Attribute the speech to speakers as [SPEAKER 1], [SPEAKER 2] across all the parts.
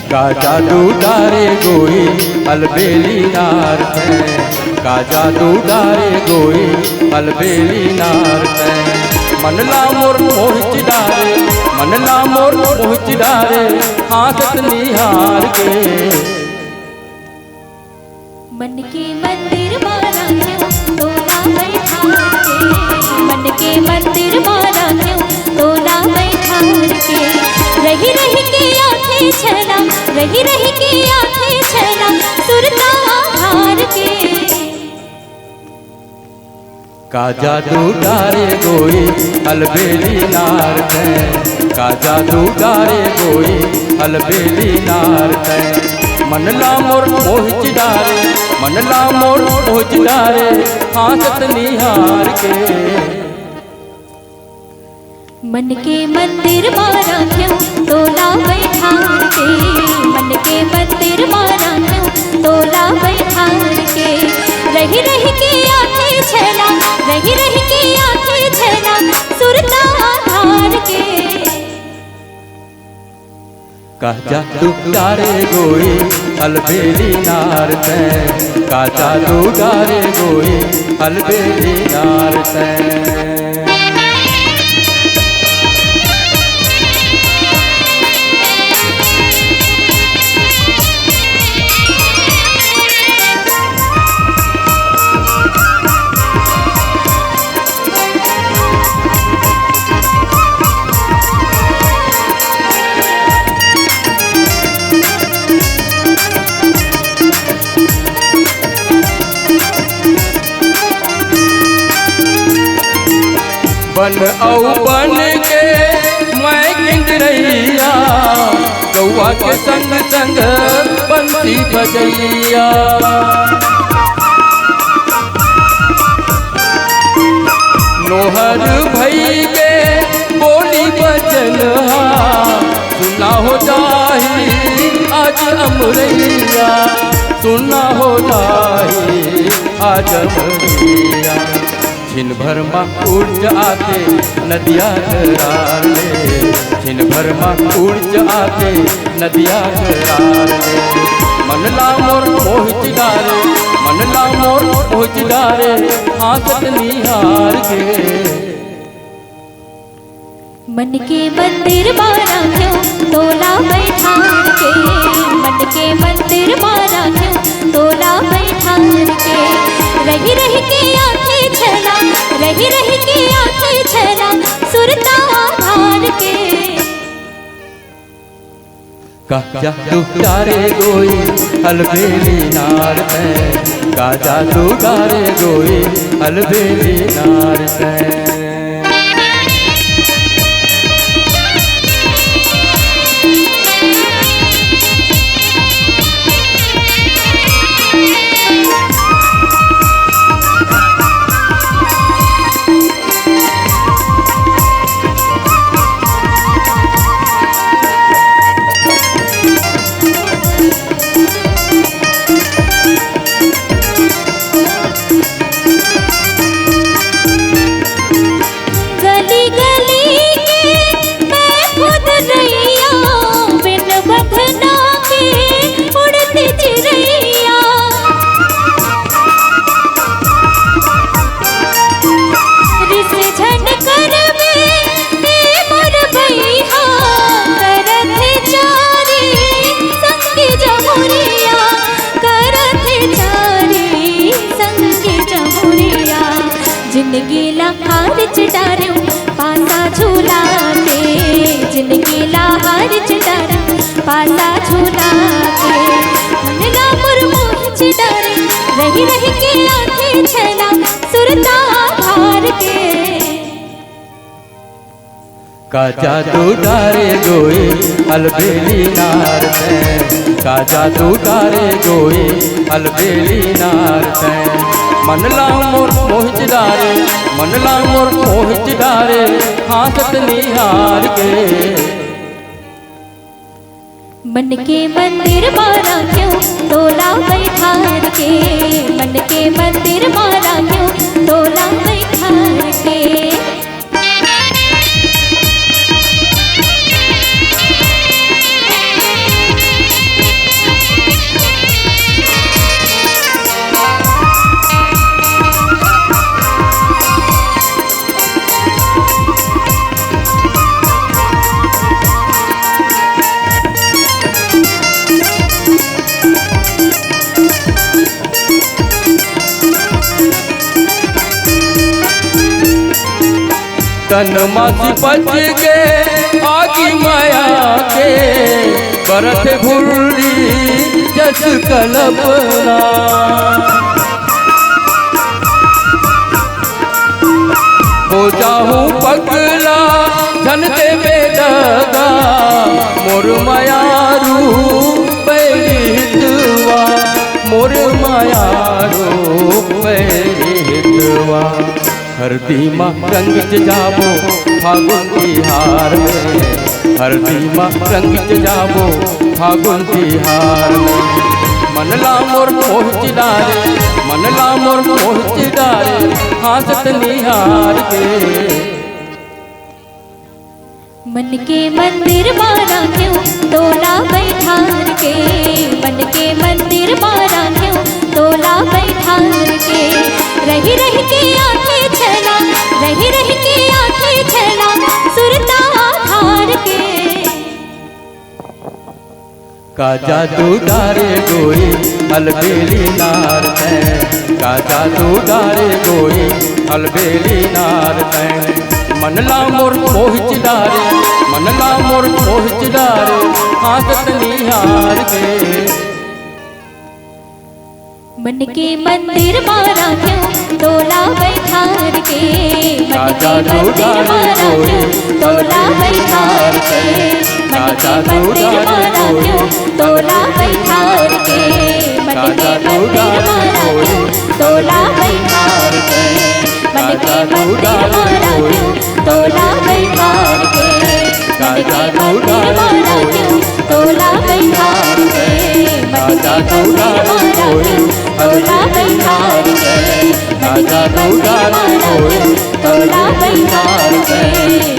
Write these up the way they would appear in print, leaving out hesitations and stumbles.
[SPEAKER 1] का जादू डारे गोई अलबेली नार है, का जादू डारे गोई अलबेली नार है। मनला मोर मोहित डारे, मनला मोर मोहित डारे, हाथ निहार के।
[SPEAKER 2] मन के मंदिर मारा क्यों तोला बैठा के, मन के मंदिर मारा क्यों तोला बैठा के। रही रही के आंखें छला, रही रही के आंखें छला, सुरता आधार के।
[SPEAKER 1] का जादू डारे गोई अलबेली नार है, का जादू डारे गोई अलबेली नार है। मनला मोर मोहित डारे, मनला मोर मोहित डारे, हाथ निहार के।
[SPEAKER 2] मन के मंदिर मारा क्यों तोला बैठा के, मन के मंदिर मारा क्यों तोला बैठा के। रही रही के आंखें छला, रही रही के आंखें छला, सुरता आधार के।
[SPEAKER 1] का जादू डारे गोई अलबेली नार है, का जादू डारे गोई अलबेली नार है। बन औ बन के मैं किंजरैया, गौआ के संग संग बंसी बजैया। नोहर भई के बोली बचन सुना हो जाही आज अमरैया, सुना हो जाही आज अमरैया। छिन भर माँ उड़ आते नदिया करार ले, छिन भर माँ उड़ आते नदिया करार ले। मनला मोर मोहित डारे, मनला मोर मोहित डारे, हाथ निहार के।
[SPEAKER 2] मन के मंदिर मारा क्यों तोला बैठा के, मन के मंदिर मारा क्यों तोला बैठा के। रही रही के आंखें छला, रही रही के आंखें छला, सुरता आधार के।
[SPEAKER 1] का जादू डारे गोई अलबेली नार है, का जादू डारे गोई अलबेली नार है।
[SPEAKER 2] रही रही के आंखें छला सुरता धार के।
[SPEAKER 1] का जादू डारे गोई अलबेली नार ते, का जादू डारे गोई अलबेली नार ते। मनला मोर मोहित डारे, मनला मोर मोहित डारे, हासत निहार के।
[SPEAKER 2] मन के मंदिर मारा क्यों तोला बैठार के, मन के मंदिर मारा क्यों तोला बैठार के।
[SPEAKER 1] तन मासी पच के आगी माया के, बरत घुर्री जस कल्पना। हो जाऊं पगला धनते बेदगा, मोर माया रूप हितवा, मोर माया रूप हितवा। हरदी माँ रंगित जाबो फागुन तिहार में, हरदी माँ रंगित जाबो फागुन तिहार में। मनला मोर मोहित डारे, मनला मोर मोहित डारे, हासत निहार के।
[SPEAKER 2] मन के मंदिर मारा क्यों तोला बैठार के, मन के मंदिर मारा क्यों तोला बैठार के। रही रही के आंखें छला, रही रही के आंखें छला सुरता धार के।
[SPEAKER 1] का जादू डारे गोई अलबेली नार ते, का जादू डारे गोई अलबेली नार ते। मनला मोर मोहित डारे, मनला मोर मोहित डारे, हासत निहार के।
[SPEAKER 2] मन के मंदिर मारा क्यों तोला बैठार के, मन के मंदिर मारा क्यों तोला बैठार के। मन के मंदिर मारा क्यों तोला बैठार के, मन के मंदिर मारा क्यों तोला बैठार के। मन के मंदिर मारा क्यों तोला बैठार के, मन के मंदिर मारा क्यों तोला बैठार के। मन के मंदिर मारा क्यों तोला बैठार के, मन के मंदिर मारा क्यों तोला बैठार के।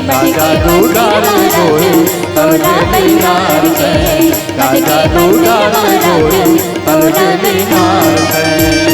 [SPEAKER 2] मन के मंदिर मारा क्यों तोला बैठार के, मन के मंदिर मारा क्यों तोला बैठार के।